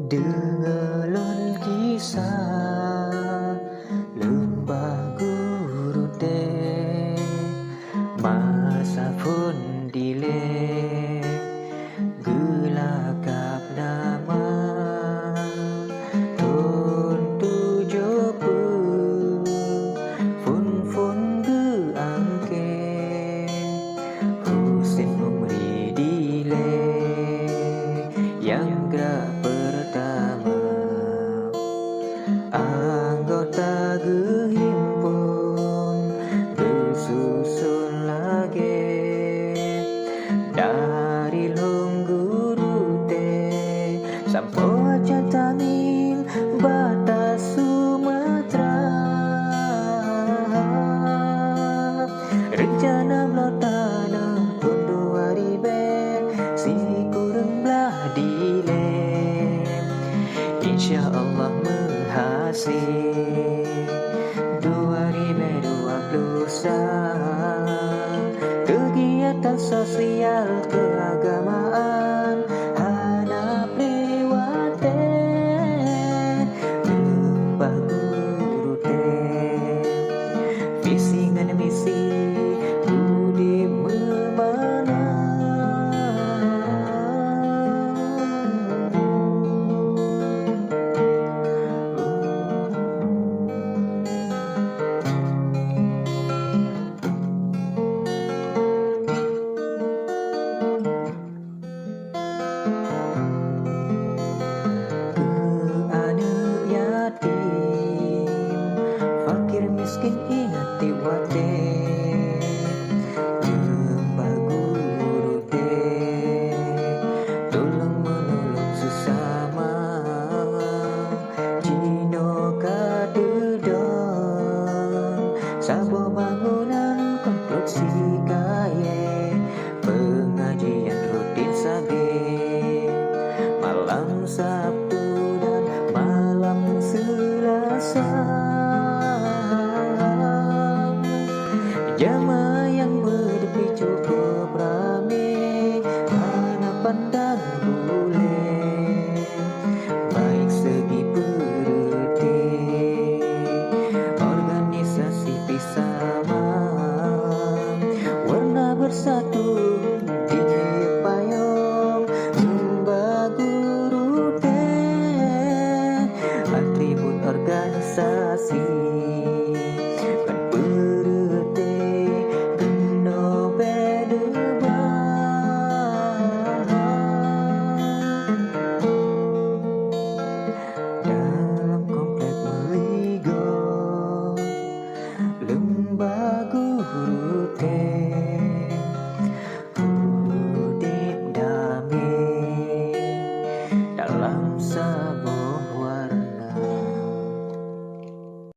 Dengelun kisah lembah gurute masa pun dile gelagap nama Tun 70 fun ge angke Husin umri dile yang gerak pertama anggota gehimpun bersusun lagi dari Lungguru te sampai Cantangin batas Sumatera rencana melotana tahun 2000 si kurang belah dile Insya Allah menghasil 2021 kegiatan sosial